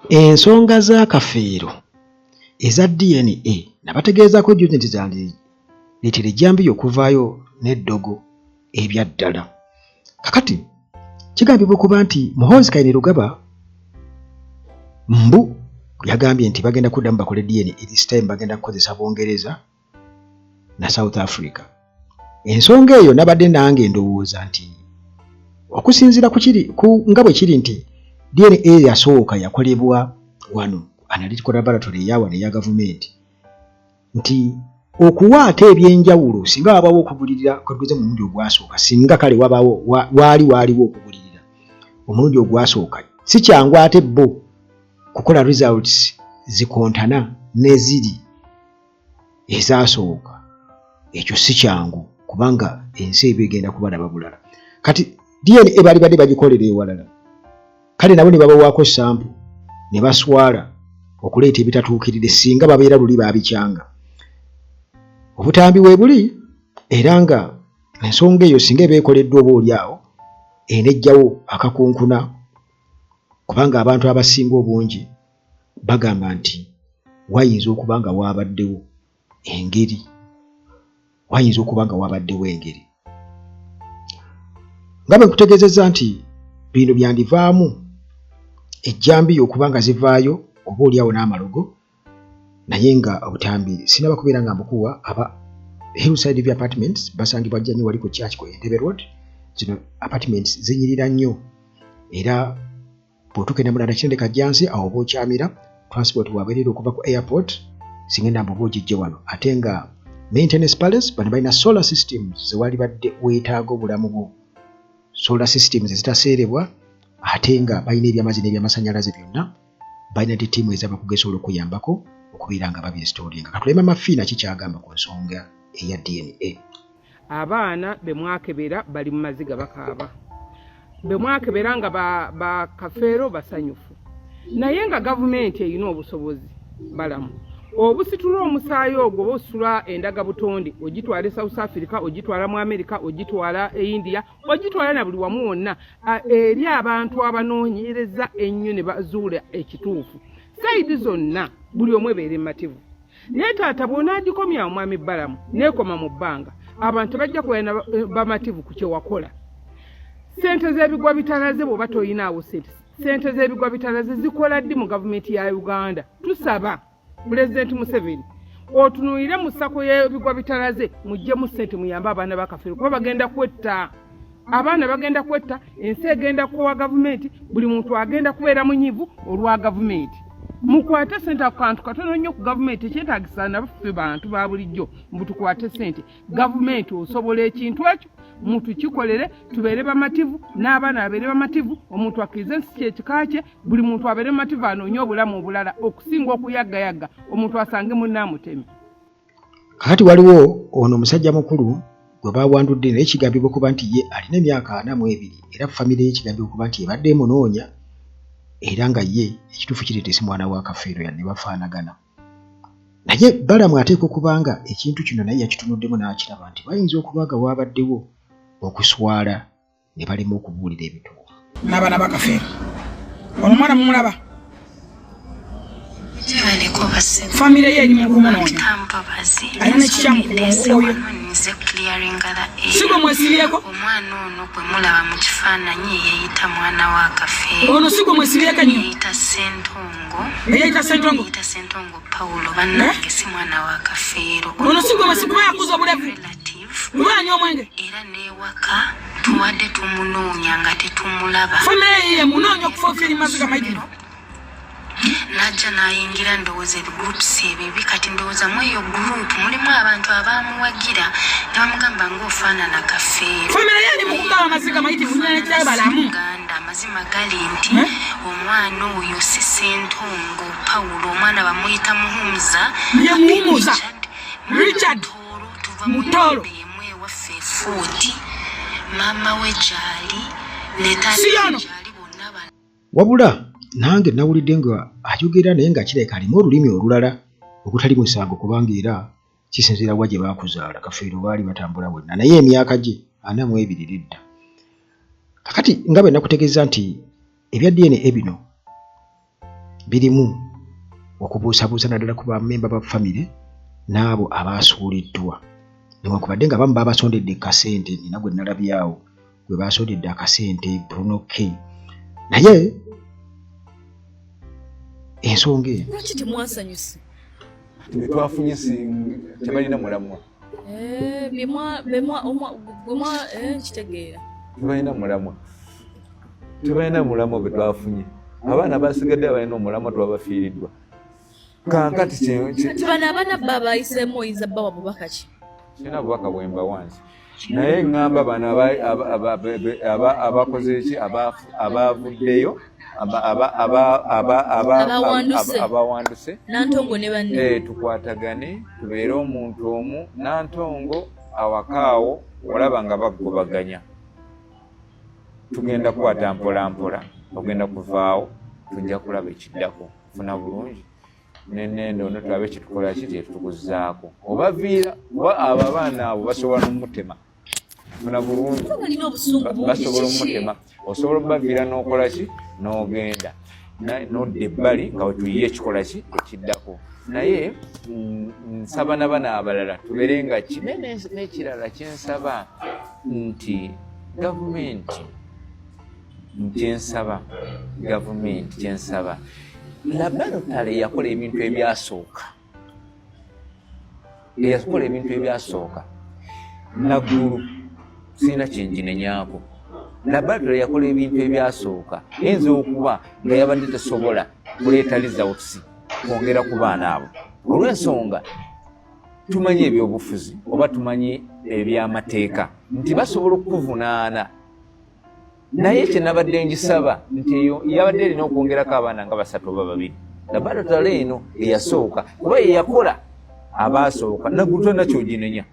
ensonga z'akafeero eza DNA nabategeezako juzi nti zaleetera ejjambiya okuvaayo n'eddogo ebya ddala. Kakati kigambibwa okuba nti Muhoozi Kainerugaba mbu yagambye nti bagenda kuddamu bakole DNA this time bagenda kukozesa Bungereza na South Africa. Ensonga eyo nabadde nange ndowooza nti okusinziira ku nga bwe kiri nti DNA yasooka yakolebwa wano analytical laboratory ya wano eya gavumenti nti okuwaata ebyenjawulo singa wabawo okugulirira kwegeze mu mulundi ogwasooka singa kale wabawo waaliwo okugulirira omulundi ogwasooka si kyangu ate bo kukola results zikontana neziri ezasooka ekyo si kyangu kubanga ensi ebigenda kubalaba bulala. Kati DNA bali badde bagikolera ewalala kale nabo ne babawaako sample ne baswala okuleeta ebitatuukirire singa babeera luli baabikyanga. Obutambi we buli era nga ensonga eyo singa ebeekoleddwa oba oli awo enejjawo akakunkuna kubanga abantu abasinga obungi bagamba nti wayinza okuba nga waabaddewo engeri nga bwe nkutegeezezza nti bino byandivaamu ejjambiya okuba nga zivaayo oba oliawo n'amalogo naye nga obutambi sinaba kubeera nga mbukuwa aba Hillside View Apartments basangibwa jjanyi wali ku church ku Entebbe Road. Zino apartments zinyirira nnyo era bw'otukenda mulanda kitendeka jansi awo oba okyamira transport wabeerera okuva ku airport singa endamba oba ogijje wano ate nga maintenance palace bano balina solar systems zewali badde weetaaga obulamu bwo solar systems ezitaseerebwa ate nga balina ebyamazzi n'ebyamasanyalaze byonna balina ttiimu ezabakugesobola okuyambako okubeera nga babinstolinga. Katulema Mafiina kikyagamba ku nsonga eya DNA. Abaana be mwakebera bali mu maziga bakaaba be mwakebera nga bakafeero basanyufu naye nga gavumenti erina obusobozi balamu obusitula omusaayi ogwo bosula endaga butonde ogitwala South Africa ogitwala mu America ogitwala India ogitwala na buli wamu wonna eri abantu abanoonyereza ennyo ne bazuula ekituufu saidi zonna buli omwe beere mativu naye taata bw'onaagikomya omwami balamu neekoma mu bbanga abantu bajja kuwena bamativu ku kyewakola. Sente z'ebigwa bitalaze bw'oba toyinaawo sente z'ebigwa bitalaze zikola ddi mu gavumenti ya Uganda. Tusaba Pulezidenti Museveni otunuulire mu ssako y'ebigwa bitalaze muggyemu ssente muyambe abaana bakafeero kuba bagenda kwetta abaana bagenda kwetta ensi egenda kuwa gavumenti buli muntu agenda kubeera munyivu olwa gavumenti. Mukwate ssente akantu katono nnyo ku gavumenti ekyetaagisa naffe bantu ba bulijjo mbu tukwate ssente gavumenti osobola ekintu ekyo muntu kikolere tubeere bamativu n'abaana abeere bamativu omuntu akkirize ensi kyekika kye buli muntu abeere mativu anoonye obulamu obulala okusinga okuyaggayagga omuntu asange munnaamutemi. Kakati waliwo ono omusajja mukulu gwe baawandudde naye kigambibwa okuba nti ye alina emyaka 42 era famire ye kigambibwa okuba nti ebadde emunoonya era nga ye ekituufu kireetesi mwana wa kafeero yadde bafaanagana. Naye Balamu ateekwa okuba nga ekintu kino naye yakitunuddemu n'akiraba nti bayinza okuba nga waabaddewo okuswala ne balema okubuulira ebituufu. N'abaana ba kafeero ono mwana mumulaba famire ye eri mu kumunoonya alina ekikyamu oyo sigo mwesibyeko omwana ono gwe mulaba mu kifaananyi yeeyita mwana wa kafeero ono sigo mwesibyeko nnyo yeeyita Sentongo Paulo bannange si mwana wa kafeero ono sigo mwesikuba yakuza obulevu lwanya omwenge era n'ewaka tuwadde tumunoonya nga tetumulaba famire ye munoonya okufoofira maziga maigiro najja n'ayingira ndowooza ebigurupusi ebibi kati ndowooza mu eyo gurupu mulimu abantu abaamuwagira ne bamugamba ng'ofaanana kafeero famire ye eri mu kugaba amaziga mayitivu nyana balamu Uganda amazima gali nti omwana oyo si Sentongo Paulo omwana bamuyita Muhumuza ye Muhumuza Richard Mutolo yemwe ewaffe efuuti maama we gyali ne taata gyali bonna wabula nange nawulidde nga ayogera naye nga kireka alimu olulimi olulala okutali musango kubanga era kisinziira wa gye baakuzaala kafeero baali batambula bonna naye emyaka gye 42 edda. Kakati nga bwe nakutegeeza nti ebya DNA bino birimu okubuusabuusa naddala ku bamemba ba famire n'abo abaasuuliddwa newankubadde nga bamu babasondedde kasente nina gwe nalabyawo gwe basondedde akasente Bruno K naye ensonga eno lwaki temwasanyuse twafunye tebalina mulamwa kitegeera tebalina mulamwa bwe twafunye abaana basigadde abalina omulamwa twabafiiriddwa kankati bano abaana bba abayisemu oyinza bbawa bubaka ki sina bubaka bwemba wansi naye ŋŋamba bano abakoze eki abavuddeyo abawanduse Nantongo ne banne tukwatagane tubeere omuntu omu Nantongo awakaawo olaba nga bagobaganya tugenda kukwata mpolampola ogenda kuvaawo tujja kulaba ekiddako funa bulungi nenendo ono tulabe ekitukola ki kyetukuzaako obaviira oba abo abaana abo basobola n'omutema funa bulungi basobola omutema osobola obaviira n'okola ki n'ogenda nodda ebbali nga wetuyiye ekikola ki ekiddako naye nsaba nabana abalala tubeere nga kinene n'ekirala kyensaba nti gavumenti kyensaba laboratory yakola ebintu ebyasooka naggulu sirina kyenjinenyako laboratory yakola ebintu ebyasooka eyinza okuba nga yabadde tesobola kuleeta results kwongera ku baana abo olw'ensonga tumanyi ebyobufuzi oba tumanyi ebyamateeka nti basobola okuvunaana naye kyenabadde ngisaba nti eyo yabadde erina okwongerako abaana nga 3 oba 2 laboratory eno eyasooka kuba yeyakola abaasooka naggulu tolina kyoginenya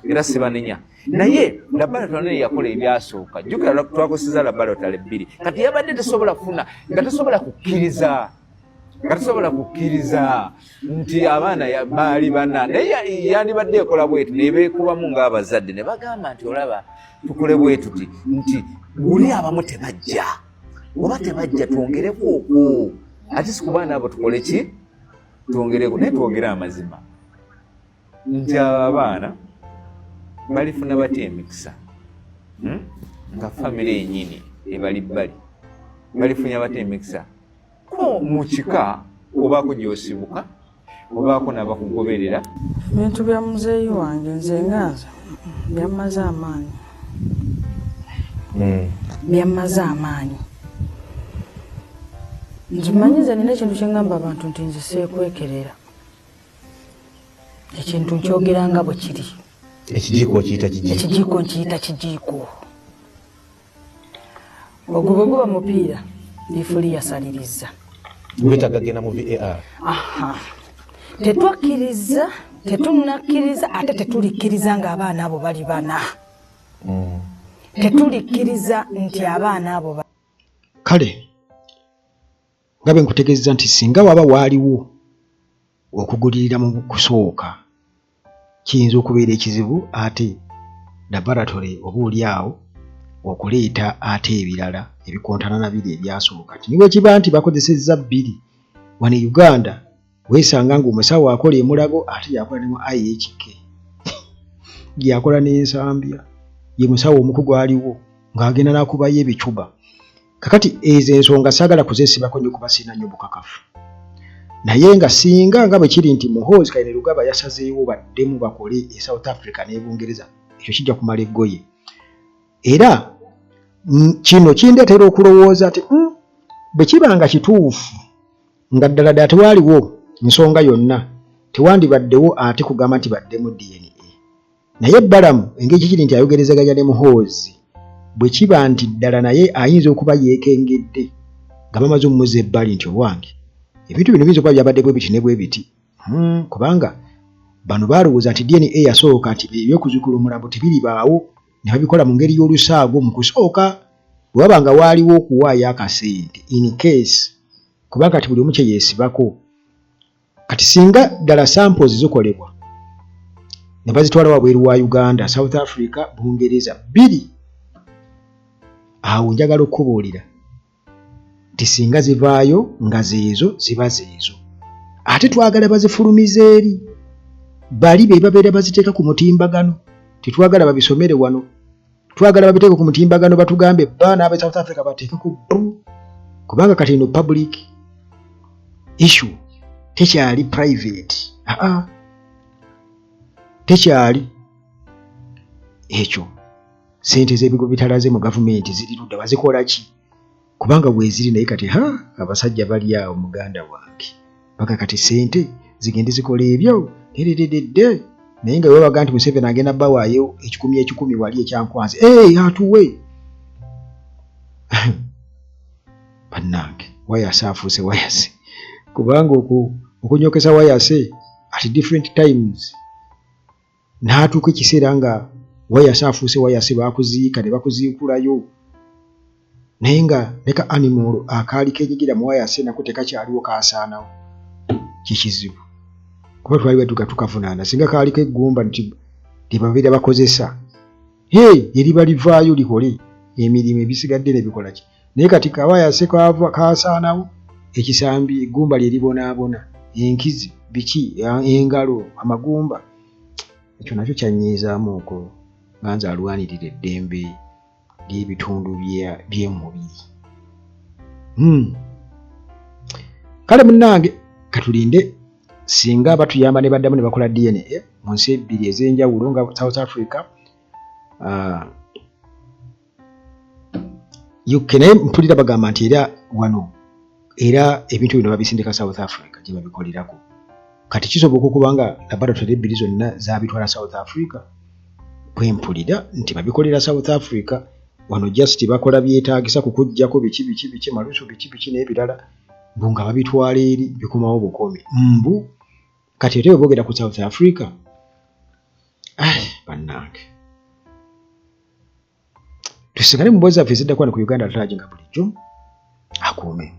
era sibanenya naye laboratory eyo yakola ebyasooka jjukira twakozesa laboratory 2 kati yabadde tesobola kufuna nga tesobola kukkiriza nti abaana baali bana naye yandibadde ekola bwetu nebeekubamu ng'abazadde ne bagamba nti olaba tukole bwetuti nti guli abamu tebajja oba tebajja twongereko okwo ate si ku baana abo tukole ki twongereko naye twogere amazima nti abaana balifuna batya emikisa nga famire enyini ebali bbali balifunya batya emikisa ko mu kika obaako gyosibuka obaako nabakugoberera ebintu bya muzeeyi wange nze ngaza byamaze amaanyi nzimanyize nina ekintu kyengamba abantu nti nze seekwekerera ekintu nkyogeranga bwe kiri ekijiiko nkiyita kijiiko ogwo bwe guba mupiira ifuli yasaliriza gwetagagenda mu VAR tetwakkiriza tetunakkiriza ate tetulikkiriza ng'abaana abo bali bana tetulikkiriza nti abaana abo kale nga bwe nkutegeeza nti singa waba waaliwo okugulirira mu kusooka kiyinza okubeera ekizibu ate laboratory oba oli awo okuleeta ate ebirala ebikontana na biri ebyasooka niwe kiba nti bakozesezza 2 wano e Uganda weesanga ng'omusawo akola emulago ate yakola ne mu IHK yakola n'ensambya ye musawo omukugu aliwo ng'agenda n'akubayo ebicuba kakati ezo ensonga saagala kuzesibako nnyo kuba sirina nnyo bukakafu naye nga singa nga bwe kiri nti Muhoozi Kainerugaba yasazeewo baddemu bakole e South Africa ne Bungereza ekyo kijja kumala eggoye era kino kindeetera okulowooza ati bwe kiba nga kituufu nga ddala ddala tewaaliwo nsonga yonna tewandibaddewo ate kugamba nti baddemu DNA naye Balamu engeri kiri nti ayogerezaganya ne Muhoozi bwe kiba nti ddala naye ayinza okuba yeekengedde nga bamaze omumuza ebbali nti owange ebintu bino biyinza okuba byabadde bwe biti ne bwe biti kubanga bano baalowooza nti DNA yasooka nti ebyokuzikula omulambo tebiribaawo ne babikola mu ngeri y'olusaago mu kusooka bwe wabanga waaliwo okuwaayo akasente in case kubanga kati buli omu kye yeesibako kati singa ddala samples zikolebwa ne bazitwala wabweru wa Uganda, South Africa, Bungereza 2 awo njagala okubuulira tisinga zivaayo nga zeezo ziba zeezo. Ate twagala bazifulumize eri bali be babeera baziteeka ku mutimbagano. Titwagala babisomere wano, twagala babiteeke ku mutimbagano batugambe baana aba South Africa bateeke ku kubanga kati ino public issue tekyali private. Tekyali ekyo. Sente z'ebigo bitalaze mu gavumenti ziri ludda bazikola ki? Kubanga bwe ziri naye kati abasajja bali awo muganda wange paka kati sente zigende zikola ebyo dededede naye nga webaga nti Museveni agenda bawaayo ekikumi wali ekyankwanze atuwe bannange wayase afuuse wayase kubanga okunyokesa wayase at different times n'atuuka ekiseera nga wayase afuuse wayase bakuziika ne bakuziikulayo naye nga leka animal akaali kenyigira mu wayase nako tekakyaliwo kaasaanawo kikizibu kuba twali baduka tukavunaana singa kaali keggumba nti libabeera bakozesa yeri balivaayo likole emirimu ebisigadde ne bikola ki naye kati kawayase kaasaanawo ekisambi eggumba lye libonaabona enkizi biki engalo amagumba ekyo nakyo kyanyiizaamu okwo nga nze alwanirira eddembe ly'ebitundu by'emubiri. Kale munnange katulinde singa batuyamba ne baddamu ne bakola DNA mu nsi ebbiri ez'enjawulo nga South Africa naye mpulira bagamba nti era wano era ebintu bino babisindika South Africa gye babikolerako. Kati kisoboka okuba nga laboratory ebbiri zonna zaabitwala South Africa bwe mpulira nti babikolera South Africa wano just bakola byetaagisa kukujjako biki malusu biki n'ebirala mbu nga babitwala eri bikomawo bukomi mbu kati ate boogera ku South Africa bannange tusigale mu mboozi zaffe eziddako wano ku Uganda tutalaje nga bulijjo akuume